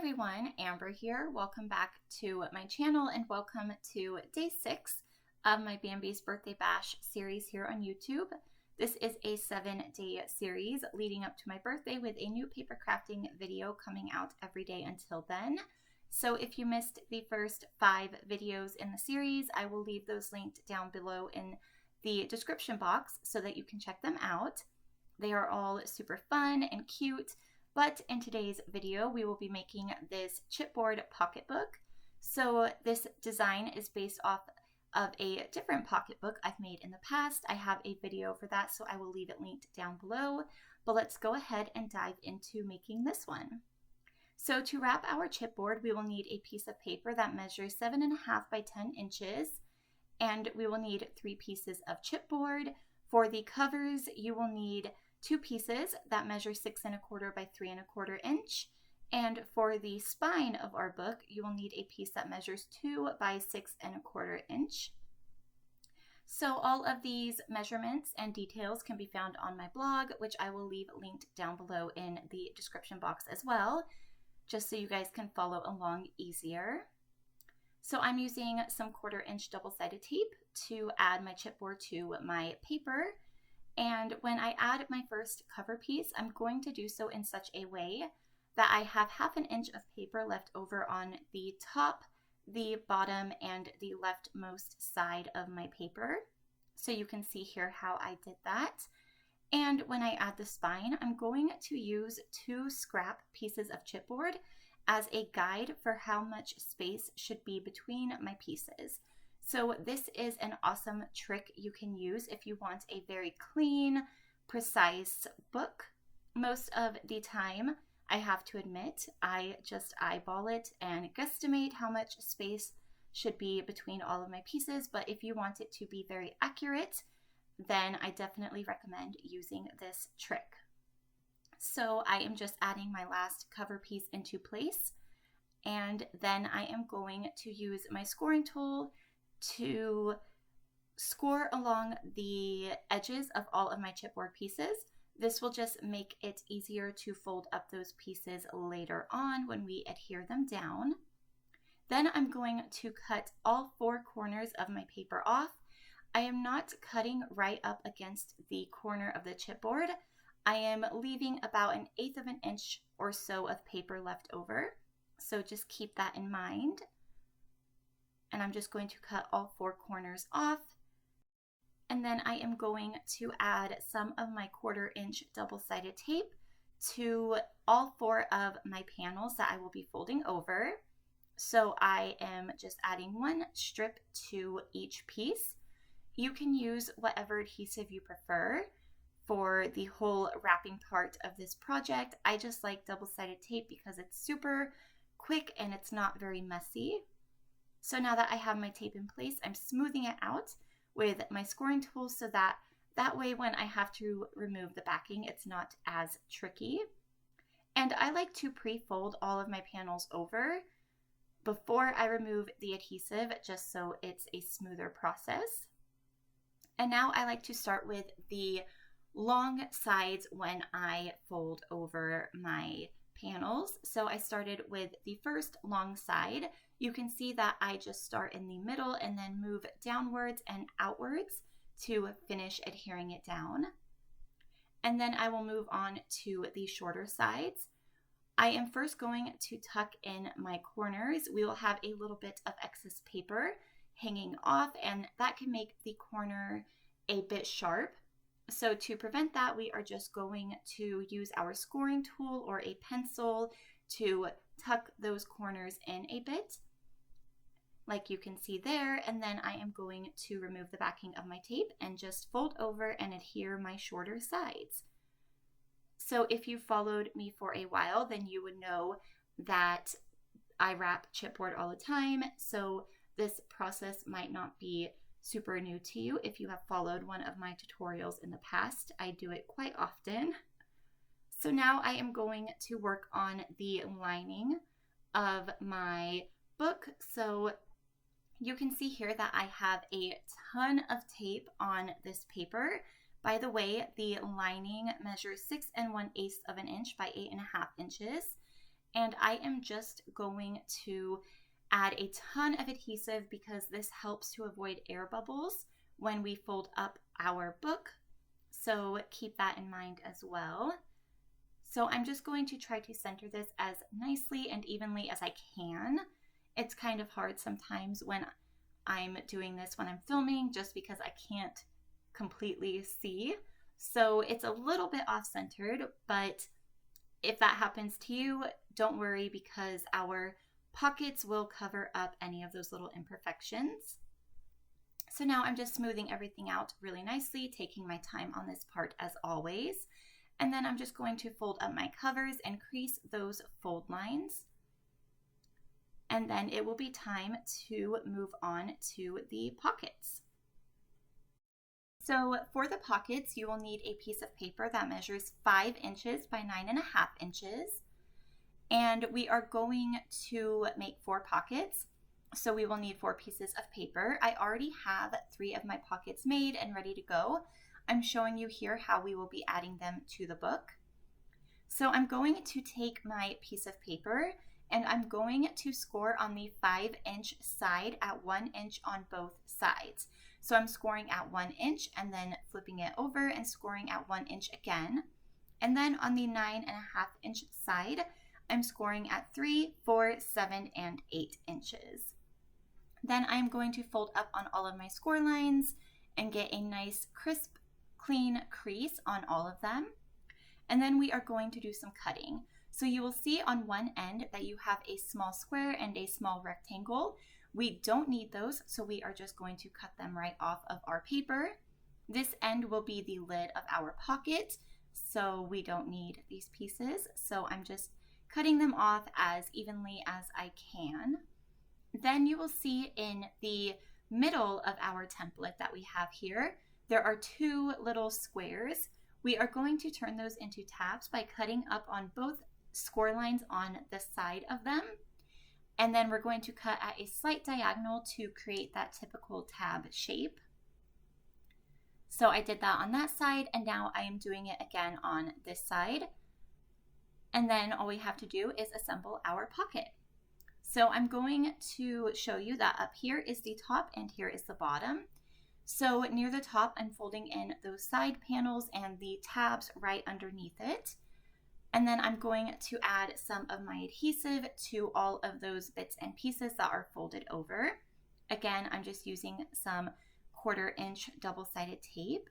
everyone, Amber here. Welcome back to my channel and welcome to day 6 of my Bambi's Birthday Bash series here on YouTube. This is a 7-day series leading up to my birthday with a new paper crafting video coming out every day until then. So if you missed the first 5 videos in the series, I will leave those linked down below in the description box so that you can check them out. They are all super fun and cute. But in today's video, we will be making this chipboard pocketbook. So this design is based off of a different pocketbook I've made in the past. I have a video for that, so I will leave it linked down below. But let's go ahead and dive into making this one. So to wrap our chipboard, we will need a piece of paper that measures 7.5 by 10 inches. And we will need 3 pieces of chipboard. For the covers, you will need 2 pieces that measure 6¼ by 3¼ inch. And for the spine of our book, you will need a piece that measures 2 by 6¼ inch. So all of these measurements and details can be found on my blog, which I will leave linked down below in the description box as well, just so you guys can follow along easier. So I'm using some 1/4 inch double-sided tape to add my chipboard to my paper. And when I add my first cover piece, I'm going to do so in such a way that I have 1/2 inch of paper left over on the top, the bottom, and the leftmost side of my paper. So you can see here how I did that. And when I add the spine, I'm going to use 2 scrap pieces of chipboard as a guide for how much space should be between my pieces. So this is an awesome trick you can use if you want a very clean, precise book. Most of the time, I have to admit, I just eyeball it and guesstimate how much space should be between all of my pieces, but if you want it to be very accurate, then I definitely recommend using this trick. So I am just adding my last cover piece into place, and then I am going to use my scoring tool to score along the edges of all of my chipboard pieces. This will just make it easier to fold up those pieces later on when we adhere them down. Then I'm going to cut all 4 corners of my paper off. I am not cutting right up against the corner of the chipboard. I am leaving about 1/8 of an inch or so of paper left over. So just keep that in mind. And I'm just going to cut all 4 corners off. And then I am going to add some of my 1/4 inch double-sided tape to all 4 of my panels that I will be folding over. So I am just adding 1 strip to each piece. You can use whatever adhesive you prefer for the whole wrapping part of this project. I just like double-sided tape because it's super quick and it's not very messy. So now that I have my tape in place, I'm smoothing it out with my scoring tool so that way when I have to remove the backing, it's not as tricky. And I like to pre-fold all of my panels over before I remove the adhesive, just so it's a smoother process. And now I like to start with the long sides when I fold over my panels. So I started with the first long side. You can see that I just start in the middle and then move downwards and outwards to finish adhering it down. And then I will move on to the shorter sides. I am first going to tuck in my corners. We will have a little bit of excess paper hanging off, and that can make the corner a bit sharp. So to prevent that, we are just going to use our scoring tool or a pencil to tuck those corners in a bit, like you can see there. And then I am going to remove the backing of my tape and just fold over and adhere my shorter sides. So if you followed me for a while, then you would know that I wrap chipboard all the time. So this process might not be super new to you if you have followed one of my tutorials in the past. I do it quite often. So now I am going to work on the lining of my book. So you can see here that I have a ton of tape on this paper. By the way, the lining measures 6 1/8 of an inch by 8.5 inches. and I am just going to add a ton of adhesive because this helps to avoid air bubbles when we fold up our book. So keep that in mind as well. So I'm just going to try to center this as nicely and evenly as I can. It's kind of hard sometimes when I'm doing this when I'm filming just because I can't completely see. So it's a little bit off-centered, but if that happens to you, don't worry because our pockets will cover up any of those little imperfections. So now I'm just smoothing everything out really nicely, taking my time on this part as always. And then I'm just going to fold up my covers and crease those fold lines. And then it will be time to move on to the pockets. So for the pockets, you will need a piece of paper that measures 5 inches by 9.5 inches. And we are going to make 4 pockets. So we will need 4 pieces of paper. I already have 3 of my pockets made and ready to go. I'm showing you here how we will be adding them to the book. So I'm going to take my piece of paper and I'm going to score on the 5-inch side at 1 inch on both sides. So I'm scoring at 1 inch and then flipping it over and scoring at 1 inch again. And then on the 9.5-inch side, I'm scoring at 3, 4, 7, and 8 inches. Then I'm going to fold up on all of my score lines and get a nice crisp, clean crease on all of them. And then we are going to do some cutting. So you will see on one end that you have a small square and a small rectangle. We don't need those, so we are just going to cut them right off of our paper. This end will be the lid of our pocket, so we don't need these pieces. So I'm just cutting them off as evenly as I can. Then you will see in the middle of our template that we have here, there are 2 little squares. We are going to turn those into tabs by cutting up on both score lines on the side of them. And then we're going to cut at a slight diagonal to create that typical tab shape. So I did that on that side, and now I am doing it again on this side. And then all we have to do is assemble our pocket. So I'm going to show you that up here is the top and here is the bottom. So near the top, I'm folding in those side panels and the tabs right underneath it. And then I'm going to add some of my adhesive to all of those bits and pieces that are folded over. Again, I'm just using some 1/4-inch double-sided tape.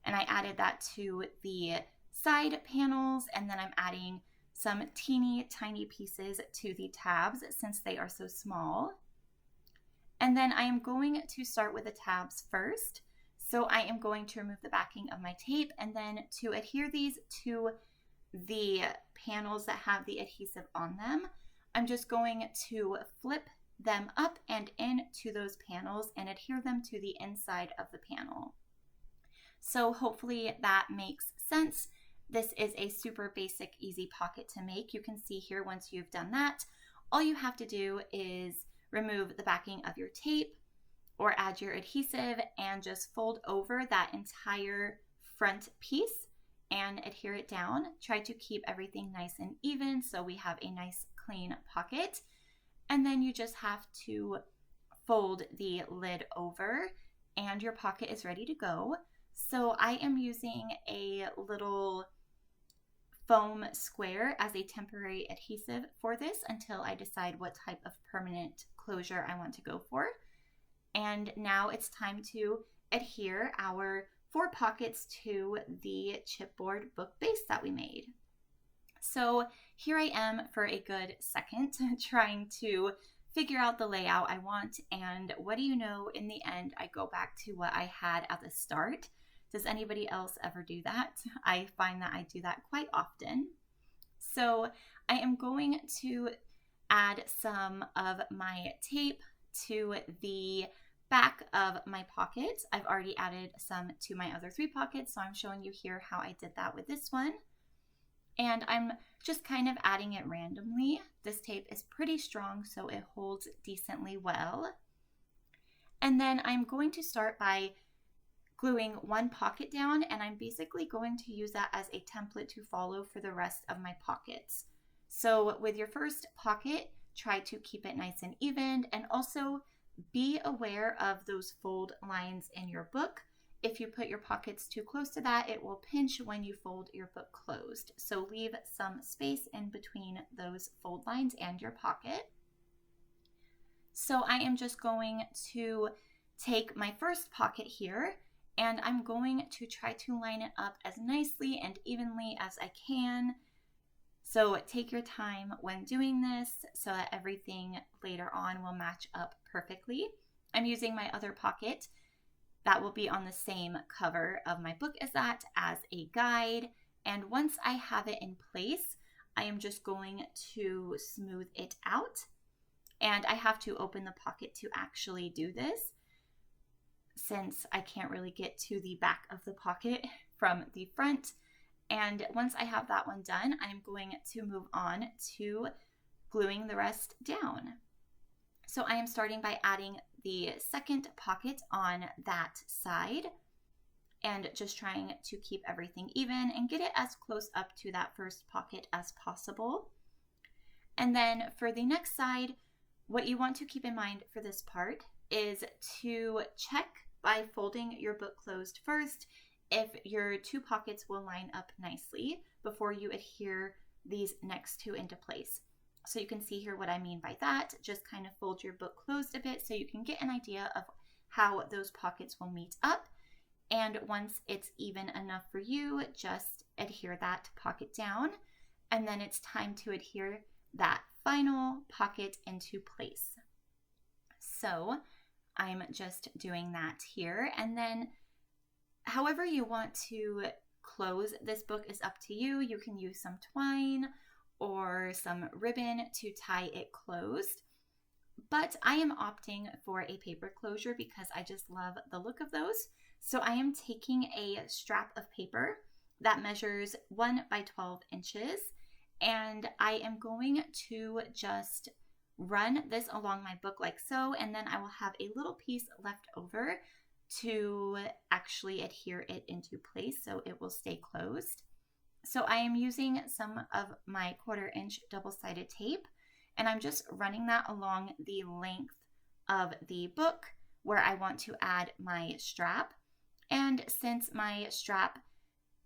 And I added that to the side panels, and then I'm adding some teeny tiny pieces to the tabs since they are so small. And then I am going to start with the tabs first. So I am going to remove the backing of my tape, and then to adhere these to the panels that have the adhesive on them, I'm just going to flip them up and into those panels and adhere them to the inside of the panel. So hopefully that makes sense. This is a super basic, easy pocket to make. You can see here once you've done that, all you have to do is remove the backing of your tape or add your adhesive and just fold over that entire front piece and adhere it down. Try to keep everything nice and even so we have a nice clean pocket. And then you just have to fold the lid over and your pocket is ready to go. So I am using a little foam square as a temporary adhesive for this until I decide what type of permanent closure I want to go for. And now it's time to adhere our 4 pockets to the chipboard book base that we made. So here I am for a good second trying to figure out the layout I want, and what do you know, in the end I go back to what I had at the start. Does anybody else ever do that? I find that I do that quite often. So I am going to add some of my tape to the back of my pocket. I've already added some to my other 3 pockets, so I'm showing you here how I did that with this one. And I'm just kind of adding it randomly. This tape is pretty strong, so it holds decently well. And then I'm going to start by gluing 1 pocket down, and I'm basically going to use that as a template to follow for the rest of my pockets. So with your first pocket, try to keep it nice and even, and also be aware of those fold lines in your book. If you put your pockets too close to that, it will pinch when you fold your book closed. So leave some space in between those fold lines and your pocket. So I am just going to take my first pocket here, and I'm going to try to line it up as nicely and evenly as I can. So take your time when doing this so that everything later on will match up perfectly. I'm using my other pocket that will be on the same cover of my book as that as a guide. And once I have it in place, I am just going to smooth it out. And I have to open the pocket to actually do this, since I can't really get to the back of the pocket from the front. And once I have that one done, I'm going to move on to gluing the rest down. So I am starting by adding the second pocket on that side and just trying to keep everything even and get it as close up to that first pocket as possible. And then for the next side, what you want to keep in mind for this part is to check by folding your book closed first if your two pockets will line up nicely before you adhere these next two into place. So you can see here what I mean by that. Just kind of fold your book closed a bit so you can get an idea of how those pockets will meet up. And once it's even enough for you, just adhere that pocket down. And then it's time to adhere that final pocket into place. So I'm just doing that here. And then however you want to close this book is up to you. You can use some twine or some ribbon to tie it closed. But I am opting for a paper closure because I just love the look of those. So I am taking a strap of paper that measures 1 by 12 inches. And I am going to just run this along my book like so. And then I will have a little piece left over to actually adhere it into place so it will stay closed. So I am using some of my 1/4 inch double-sided tape, and I'm just running that along the length of the book where I want to add my strap. And since my strap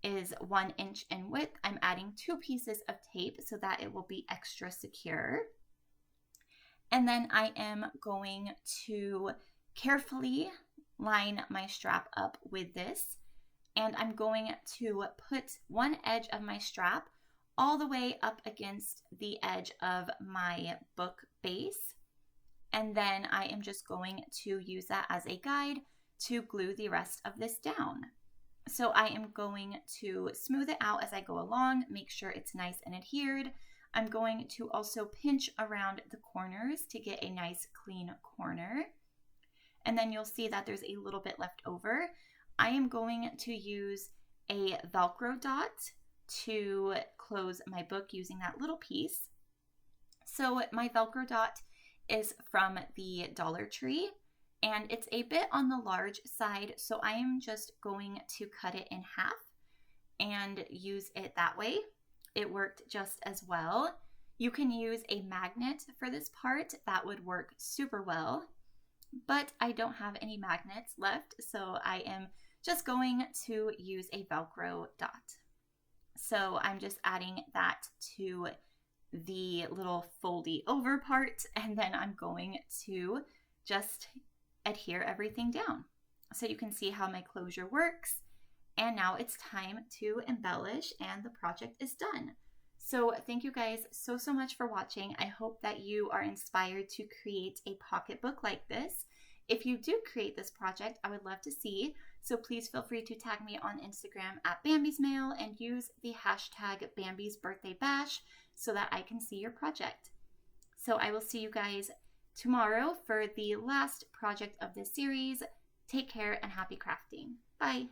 is 1 inch in width, I'm adding 2 pieces of tape so that it will be extra secure. And then I am going to carefully line my strap up with this, and I'm going to put one edge of my strap all the way up against the edge of my book base, and then I am just going to use that as a guide to glue the rest of this down. So I am going to smooth it out as I go along, make sure it's nice and adhered. I'm going to also pinch around the corners to get a nice clean corner. And then you'll see that there's a little bit left over. I am going to use a Velcro dot to close my book using that little piece. So my Velcro dot is from the Dollar Tree, and it's a bit on the large side, so I am just going to cut it in half and use it that way. It worked just as well. You can use a magnet for this part. That would work super well. But I don't have any magnets left, so I am just going to use a Velcro dot. So I'm just adding that to the little foldy over part, and then I'm going to just adhere everything down. So you can see how my closure works. And now it's time to embellish, and the project is done. So thank you guys so much for watching. I hope that you are inspired to create a pocketbook like this. If you do create this project, I would love to see. So please feel free to tag me on Instagram at bambismail and use the hashtag bambisbirthdaybash so that I can see your project. So I will see you guys tomorrow for the last project of this series. Take care and happy crafting. Bye.